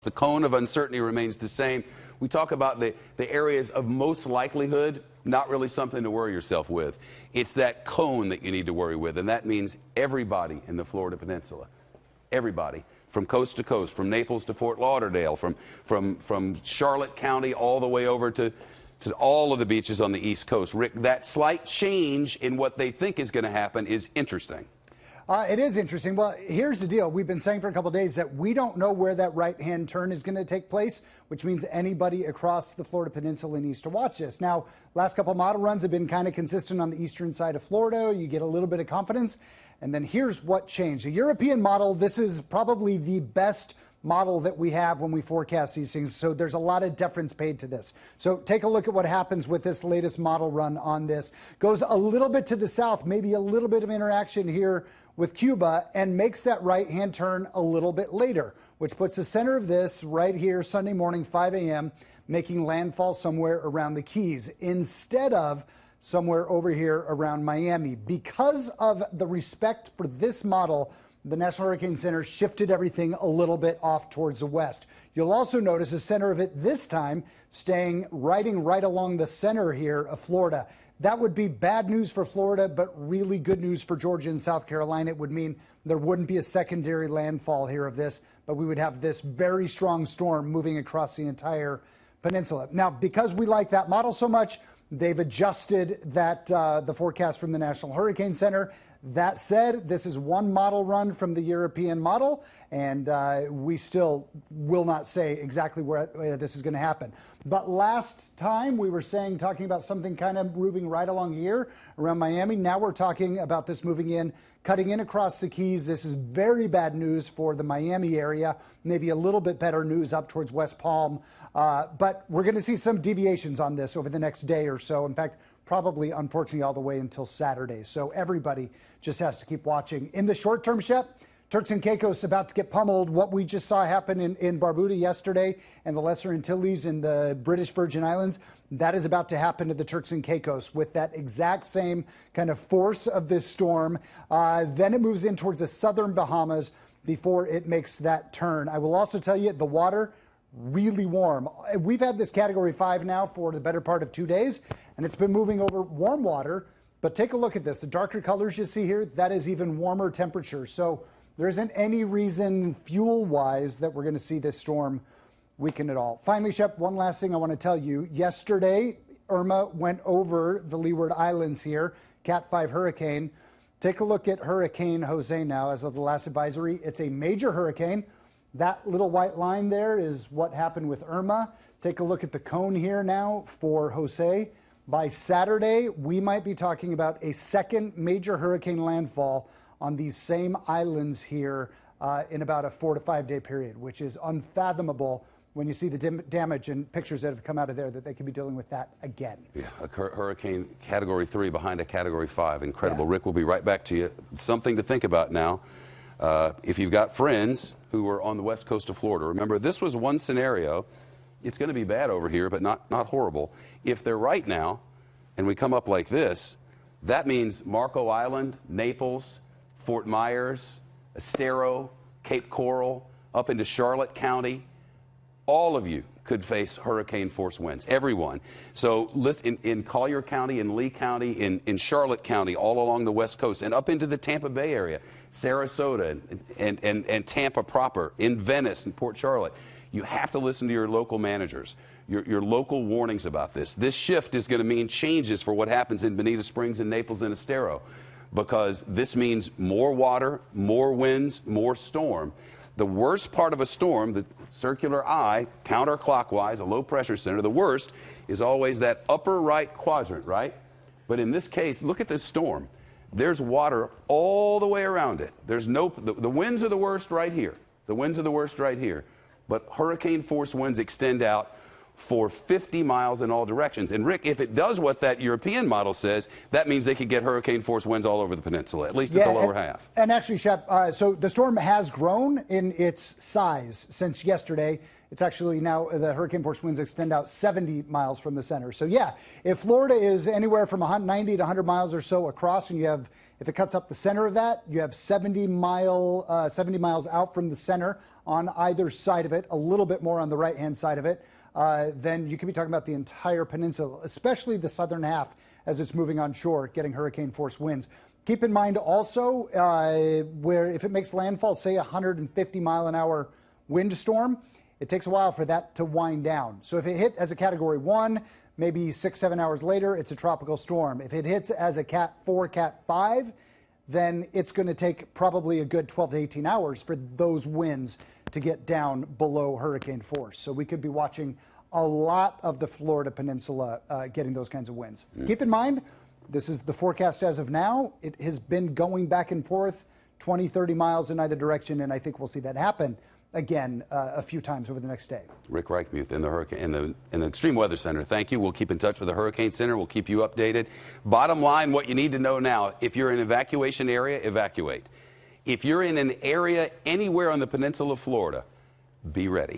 The cone of uncertainty remains the same. We talk about the areas of most likelihood, not really something to worry yourself with. It's that cone that you need to worry with, and that means everybody in the Florida Peninsula. Everybody. From coast to coast, from Naples to Fort Lauderdale, from Charlotte County all the way over to all of the beaches on the East Coast. Rick, that slight change in what they think is going to happen is interesting. It is interesting. Well, here's the deal. We've been saying for a couple of days that we don't know where that right-hand turn is going to take place, which means anybody across the Florida Peninsula needs to watch this. Now, last couple of model runs have been kind of consistent on the eastern side of Florida. You get a little bit of confidence. And then here's what changed. The European model, this is probably the best model that we have when we forecast these things, so there's a lot of deference paid to this. So take a look at what happens with this latest model run on this. Goes a little bit to the south, maybe a little bit of interaction here with Cuba, and makes that right-hand turn a little bit later, which puts the center of this right here Sunday morning, 5 a.m., making landfall somewhere around the Keys instead of somewhere over here around Miami. Because of the respect for this model, the National Hurricane Center shifted everything a little bit off towards the west. You'll also notice the center of it this time riding right along the center here of Florida. That would be bad news for Florida, but really good news for Georgia and South Carolina. It would mean there wouldn't be a secondary landfall here of this, but we would have this very strong storm moving across the entire peninsula. Now, because we like that model so much, they've adjusted that the forecast from the National Hurricane Center. That said, this is one model run from the European model, and we still will not say exactly where this is going to happen. But last time we were talking about something kind of moving right along here around Miami. Now we're talking about this moving in, cutting in across the Keys. This is very bad news for the Miami area, maybe a little bit better news up towards West Palm. But we're going to see some deviations on this over the next day or so. In fact, probably, unfortunately, all the way until Saturday. So everybody just has to keep watching. In the short term, Shep, Turks and Caicos about to get pummeled. What we just saw happen in Barbuda yesterday and the Lesser Antilles in the British Virgin Islands, that is about to happen to the Turks and Caicos with that exact same kind of force of this storm. Then it moves in towards the southern Bahamas before it makes that turn. I will also tell you the water, really warm. We've had this Category 5 now for the better part of 2 days, and it's been moving over warm water. But take a look at this. The darker colors you see here, that is even warmer temperatures. So there isn't any reason fuel-wise that we're going to see this storm weaken at all. Finally, Shep, one last thing I want to tell you. Yesterday, Irma went over the Leeward Islands here, Cat 5 hurricane. Take a look at Hurricane Jose now as of the last advisory. It's a major hurricane. That little white line there is what happened with Irma. Take a look at the cone here now for Jose. By Saturday, we might be talking about a second major hurricane landfall on these same islands here in about a 4 to 5 day period, which is unfathomable when you see the damage and pictures that have come out of there that they could be dealing with that again. Yeah, a hurricane Category 3 behind a Category 5. Incredible. Yeah. Rick, we'll be right back to you. Something to think about now. If you've got friends who are on the west coast of Florida, remember this was one scenario. It's going to be bad over here, but not horrible. If they're right now, and we come up like this, that means Marco Island, Naples, Fort Myers, Estero, Cape Coral, up into Charlotte County, all of you could face hurricane force winds, everyone. So in Collier County, in Lee County, in Charlotte County, all along the west coast, and up into the Tampa Bay area, Sarasota and Tampa proper, in Venice and Port Charlotte. You have to listen to your local managers, your local warnings about this. This shift is going to mean changes for what happens in Bonita Springs and Naples and Estero, because this means more water, more winds, more storm. The worst part of a storm, the circular eye, counterclockwise, a low pressure center, the worst is always that upper right quadrant, right? But in this case, look at this storm. There's water all the way around it. There's the winds are the worst right here. The winds are the worst right here. But hurricane force winds extend out for 50 miles in all directions. And Rick, if it does what that European model says, that means they could get hurricane force winds all over the peninsula, at least at the lower half. And actually, Shep, so the storm has grown in its size since yesterday. It's actually now the hurricane force winds extend out 70 miles from the center. So yeah, if Florida is anywhere from 90 to 100 miles or so across, and you have If it cuts up the center of that, you have 70 miles out from the center on either side of it, a little bit more on the right-hand side of it. Then you could be talking about the entire peninsula, especially the southern half as it's moving on shore, getting hurricane force winds. Keep in mind also where if it makes landfall, say 150 mile an hour windstorm, it takes a while for that to wind down. So if it hit as a Category 1, maybe 6-7 hours later, it's a tropical storm. If it hits as a Cat 4, Cat 5, then it's going to take probably a good 12 to 18 hours for those winds to get down below hurricane force. So we could be watching a lot of the Florida Peninsula getting those kinds of winds. Keep in mind, this is the forecast as of now. It has been going back and forth 20, 30 miles in either direction, and I think we'll see that happen again a few times over the next day. Rick Reichmuth in the Extreme Weather Center. Thank you. We'll keep in touch with the Hurricane Center. We'll keep you updated. Bottom line, what you need to know now, if you're in an evacuation area, evacuate. If you're in an area anywhere on the peninsula of Florida, be ready.